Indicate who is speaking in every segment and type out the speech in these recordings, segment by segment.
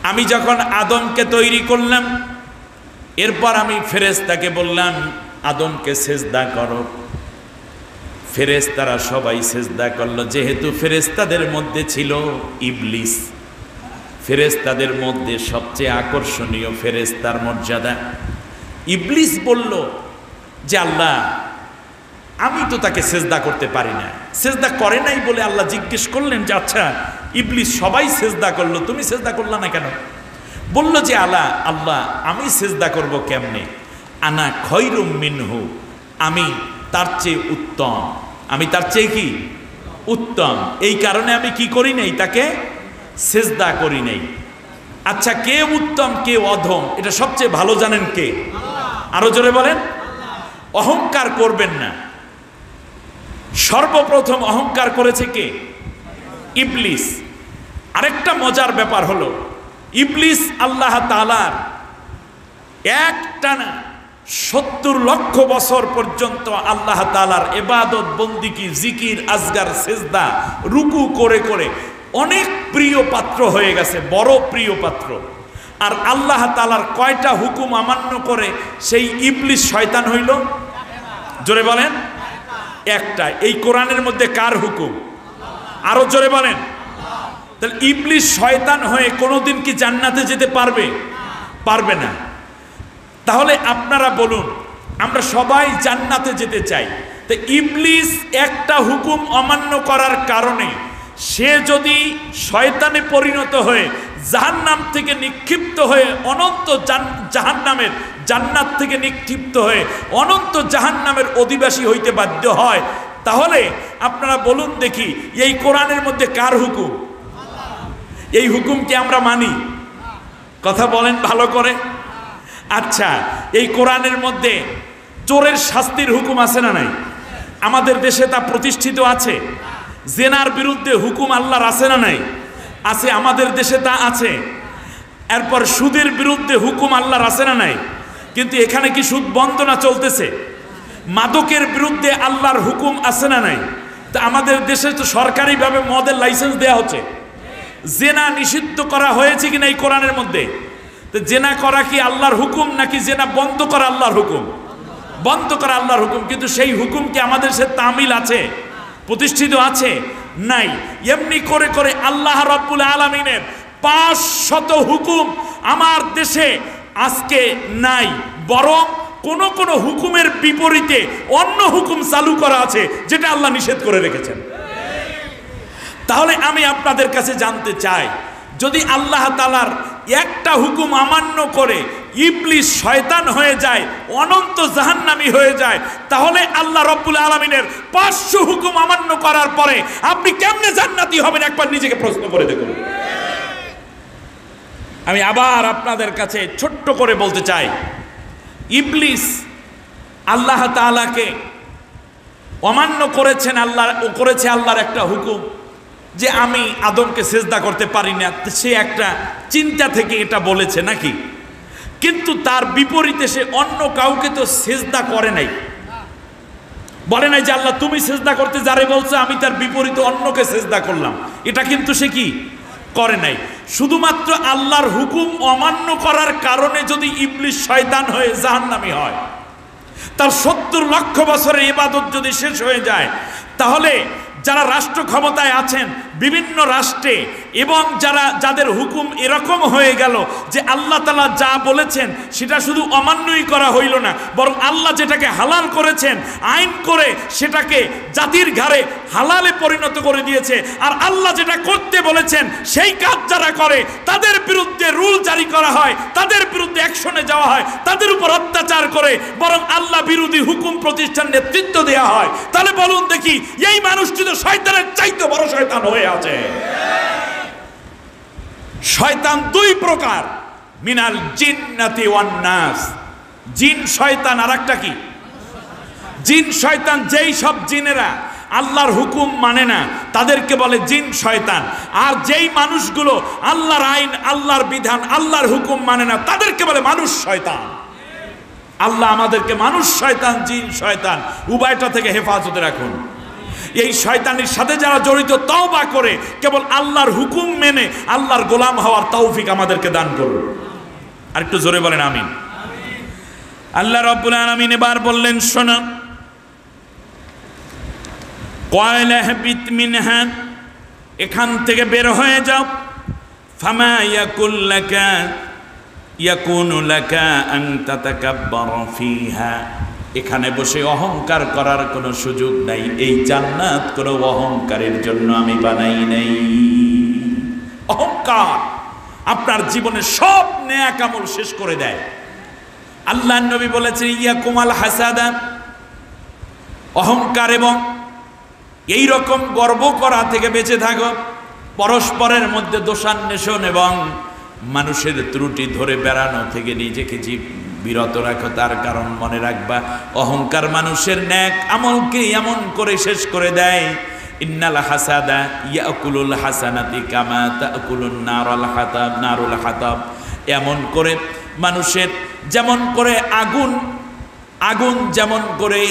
Speaker 1: আমি যখন আদমকে তৈরি করলাম, এরপর আমি ফেরেশতাকে বললাম আদমকে সেজদা করো। ফেরেশতারা সবাই সেজদা করলো। যেহেতু ফেরেশতাদের মধ্যে ছিল ইবলিস, ফেরেশতাদের মধ্যে সবচেয়ে আকর্ষণীয় ফেরেশতার মর্যাদা। ইবলিস বলল যে আল্লাহ, আমি তো তাকে সেজদা করতে পারি না। সেজদা করে নাই বলে আল্লাহ জিজ্ঞেস করলেন যে আচ্ছা ইবলিস, সবাই সেজদা করলো, তুমি সেজদা করলা না কেন? বলল যে আল্লাহ, আমি সেজদা করব কেমনে? আনা খয়রুম মিনহু, আমি তার চেয়ে উত্তম। আমি তার চেয়ে কি উত্তম, এই কারণে আমি কি করি নাই, তাকে সেজদা করি নাই। আচ্ছা, কে উত্তম কে অধম এটা সবচেয়ে ভালো জানেন কে? আরো জোরে বলেন। অহংকার করবেন না। সর্বপ্রথম অহংকার করেছে কে? ইবলিস। আরেকটা মজার ব্যাপার হলো, ইবলিস আল্লাহ তাআলার একটানা 70 লক্ষ বছর পর্যন্ত আল্লাহ তাআলার ইবাদত বন্দিগি জিকির আজগার সেজদা রুকু করে করে অনেক প্রিয় পাত্র হয়ে গেছে, বড় প্রিয় পাত্র। আর আল্লাহ তাআলার কয়টা হুকুম অমান্য করে সেই ইবলিস শয়তান হইল? জোরে বলেন। একটা। এই কোরআনের মধ্যে কার হুকুম? আরো জোরে বলেন। তাহলে ইবলিস শয়তান হয়ে কোনোদিন কি জান্নাতে যেতে পারবে? পারবে না। তাহলে আপনারা বলুন, আমরা সবাই জান্নাতে যেতে চাই, তো ইবলিস একটা হুকুম অমান্য করার কারণে সে যদি শয়তানে পরিণত হয়ে জাহান্নাম থেকে নিক্ষিপ্ত হয়ে অনন্ত জাহান্নামের জান্নাত থেকে নিক্ষিপ্ত হয়ে অনন্ত জাহান্নামের অধিবাসী হইতে বাধ্য হয়, তাহলে আপনারা বলুন দেখি এই কোরআনের মধ্যে কার হুকুম? এই হুকুম কি আমরা মানি? কথা বলেন ভালো করে। আচ্ছা, এই কোরআনের মধ্যে চোরের শাস্তির হুকুম আছে না নাই? আমাদের দেশে তা প্রতিষ্ঠিত আছে। জেনার বিরুদ্ধে হুকুম আল্লাহর আছে না নাই? আছে, আমাদের দেশে তা আছে। এরপর সুদের বিরুদ্ধে হুকুম আল্লাহর আছে না নাই? কিন্তু এখানে কি সুদ বন্ধ না চলতেছে? মাদকের বিরুদ্ধে আল্লাহর হুকুম আছে না নাই? তা আমাদের দেশে তো সরকারিভাবে মদের লাইসেন্স দেয়া হচ্ছে। জেনা নিষিদ্ধ করা হয়েছে কিনা এই কোরআনের মধ্যে? তো জেনা করা কি আল্লাহর হুকুম নাকি জেনা বন্ধ করা আল্লাহর হুকুম? বন্ধ করা আল্লাহর হুকুম। কিন্তু সেই হুকুম কি আমাদের সে তামিল আছে, প্রতিষ্ঠিত আছে? নাই। এমনি করে করে আল্লাহ রাব্বুল আলামিনের 500 হুকুম আমার দেশে আজকে নাই, বরং কোন কোন হুকুমের বিপরীতে অন্য হুকুম চালু করা আছে যেটা আল্লাহ নিষেধ করে রেখেছেন। তাহলে আমি আপনাদের কাছে জানতে চাই, যদি আল্লাহ তাআলার একটা হুকুম অমান্য করে ইবলিস শয়তান হয়ে যায়, অনন্ত জাহান্নামী হয়ে যায়, তাহলে আল্লাহ রাব্বুল আলামিনের 500 হুকুম অমান্য করার পরে আপনি কেমনে জান্নাতি হবেন? একবার নিজেকে প্রশ্ন করে দেখুন। আমি আবার আপনাদের কাছে ছোট্ট করে বলতে চাই, ইবলিস আল্লাহ তাআলাকে অমান্য করেছেন। করেছে আল্লাহর একটা হুকুম যে আমি আদমকে সেজদা করতে পারি না, সে একটা চিন্তা থেকে এটা বলেছে নাকি? কিন্তু তার বিপরীতে সে অন্য কাউকে তো সেজদা করে নাই, বলে নাই যে আল্লাহ তুমি সেজদা করতে যারে বলছো আমি তার বিপরীতে অন্যকে সেজদা করলাম, এটা কিন্তু সে কি করে নাই। শুধুমাত্র আল্লাহর হুকুম অমান্য করার কারণে যদি ইবলিস শয়তান হয়ে জাহান্নামী হয়, তার 70 লক্ষ বছরের ইবাদত যদি শেষ হয়ে যায়, তাহলে যারা রাষ্ট্র ক্ষমতায় আছেন বিভিন্ন রাষ্ট্রে এবং যাদের হুকুম এরকম হয়ে গেল যে আল্লাহ তাআলা যা বলেছেন সেটা শুধু অমান্যই করা হইল না, বরং আল্লাহ যেটাকে হালাল করেছেন আইন করে সেটাকে জাতির ঘাড়ে হালালে পরিণত করে দিয়েছে। আর আল্লাহ যেটা করতে বলেছেন সেই কাজ যারা করে তাদের বিরুদ্ধে রুল জারি করা হয়, তাদের বিরুদ্ধে অ্যাকশনে যাওয়া হয়, তাদের উপর অত্যাচার করে বরং আল্লাহ বিরোধী হুকুম প্রতিষ্ঠান নেতৃত্ব দেওয়া হয়। তাহলে বলুন দেখি, এই মানুষটি তো শয়তানের চাইতে বড় শয়তান হয়ে আছে। শয়তান দুই প্রকার, মিনাল জিন্নাতি ওয়ান নাস। জিন শয়তান আর একটা কি? জিন শয়তান। যেই সব জিনেরা আল্লাহর হুকুম মানে না তাদেরকে বলে জিন শয়তান, আর যেই মানুষগুলো আল্লাহর আইন আল্লাহর বিধান আল্লাহর হুকুম মানে না তাদেরকে বলে মানুষ শয়তান। আল্লাহ আমাদেরকে মানুষ শয়তান জিন শয়তান উভয়টা থেকে হেফাজতে রাখুন। এই শয়তানির সাথে যারা জড়িত তওবা করে কেবল আল্লাহর হুকুম মেনে আল্লাহর গোলাম হওয়ার তৌফিক আমাদেরকে দান করুন। আর একটু জোরে বলেন আমিন। আল্লাহ রাব্বুল আলামিন এবার বললেন, শোনো, ক্বালা হাবিত মিনহা, এখান থেকে বের হয়ে যাও। ফামা ইয়াকুনু লাকা আন তাতাকাব্বারা ফিহা, এখানে বসে অহংকার করার কোনো সুযোগ নাই। এই জান্নাত কোনো অহংকারের জন্য আমি বানাই নাই। অহংকার আপনার জীবনে সব নেক আমল শেষ করে দেয়। আল্লাহর নবী বলেছেন, ইয়াকুমাল হাসাদা, অহংকার এবং এই রকম গর্ব করা থেকে বেঁচে থাকো। পরস্পরের মধ্যে দোষান্বেষণ এবং মানুষের ত্রুটি ধরে বেড়ানো থেকে নিজেকে বিরত রাখো। তার কারণ মনে রাখবা, অহংকার মানুষের নেক আমলকে এমন করে শেষ করে দেয়। ইন্নাল হাসাদা ইয়াকুলুল হাসানাতি কামা তাকুলুন নারুল হাতাব, এমন করে মানুষের যেমন করে আগুন যেমন করে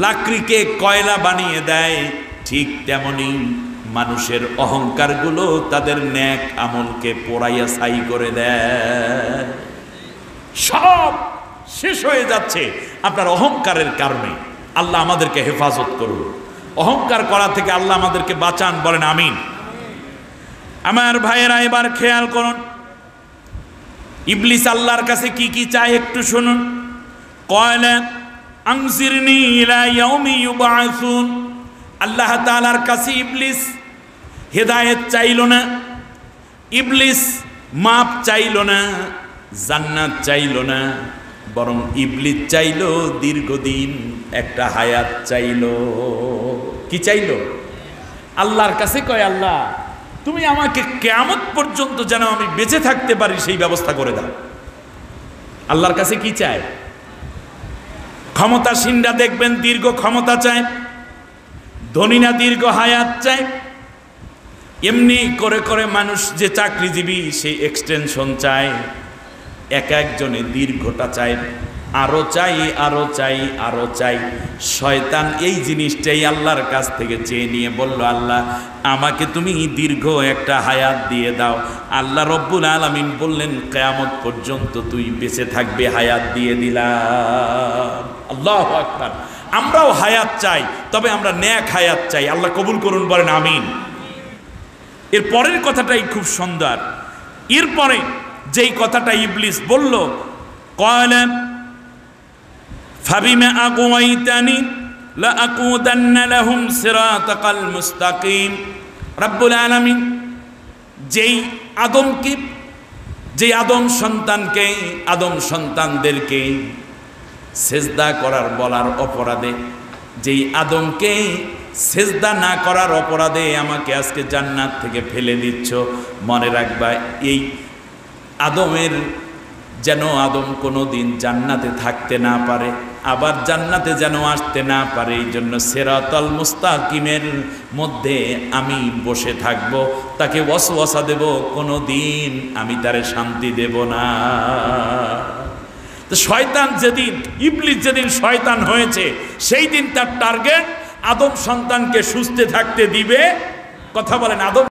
Speaker 1: লাকড়িকে কয়লা বানিয়ে দেয়, ঠিক তেমনি মানুষের অহংকারগুলো তাদের নেক আমলকে পোড়াইয়া ছাই করে দেয়। সব শেষ হয়ে যাচ্ছে আপনার অহংকারের কারণে। আল্লাহ আমাদেরকে হেফাজত করুন, অহংকার করা থেকে আল্লাহ আমাদেরকে বাঁচান, বলেন আমিন। আমার ভাইয়েরা এবার খেয়াল করুন, ইবলিস আল্লাহর কাছে কি কি চায় একটু শুনুন। ক্বালা আনজিরনি ইলা ইয়াউমি ইউবআসুন, আল্লাহ তাআলার কাছে ইবলিস হেদায়েত চাইল না, ইবলিস মাপ চাইল না, জান্নাত চাইল না, বরং ইবলিস চাইল দীর্ঘদিন একটা হায়াত চাইল। কি চাইল? আল্লাহর কাছে কয়, আল্লাহ তুমি আমাকে কিয়ামত পর্যন্ত যেন আমি বেঁচে থাকতে পারি সেই ব্যবস্থা করে দাও। আল্লাহর কাছে কি চায়? ক্ষমতাসীনরা দেখবেন দীর্ঘ ক্ষমতা চায়, ধনীরা দীর্ঘ হায়াত চায়। এমনি করে করে মানুষ যে চাকরিজীবী সে এক্সটেনশন চায়, এক একজনে দীর্ঘটা চায়, আরো চাই আরো চাই আরো চাই। শয়তান এই জিনিসটাই আল্লাহর কাছ থেকে চেয়ে নিয়ে বলল, আল্লাহ আমাকে তুমি দীর্ঘ একটা হায়াত দিয়ে দাও। আল্লাহ রব্বুল আলামিন বললেন, কিয়ামত পর্যন্ত তুই বেঁচে থাকবে, হায়াত দিয়ে দিলাম। আল্লাহু আকবার। আমরাও হায়াত চাই, তবে আমরা নেক হায়াত চাই। আল্লাহ কবুল করুন, বলেন আমিন। এর পরের কথাটাই খুব সুন্দর। এরপরে যেই কথাটা ইবলিস বলল, ক্বালা ফাবিমা আগওয়াইতানি লাআকুদান্না লাহুম সিরাতাকাল মুস্তাকিম। রব্বুল আলামিন যেই আদম সন্তানদেরকে সেজদা করার বলার অপরাধে, যেই আদমকে সেজদা না করার অপরাধে আমাকে আজকে জান্নাত থেকে ফেলে দিচ্ছ, মনে রাখবা এই আদমের যেন আদম কোনো দিন জান্নাতে থাকতে না পারে, আবার জান্নাতে যেন আসতে না পারে। এই জন্য সিরাতাল মুস্তাকিমের মধ্যে আমি বসে থাকব, তাকে ওয়াসওয়াসা দেব, কোনো দিন আমি তারে শান্তি দেব না। তো শয়তান যেদিন, ইবলিস যেদিন শয়তান হয়েছে, সেই দিন তার টার্গেট আদম সন্তানকে সুস্থে থাকতে দিবে। কথা বলেন, আদম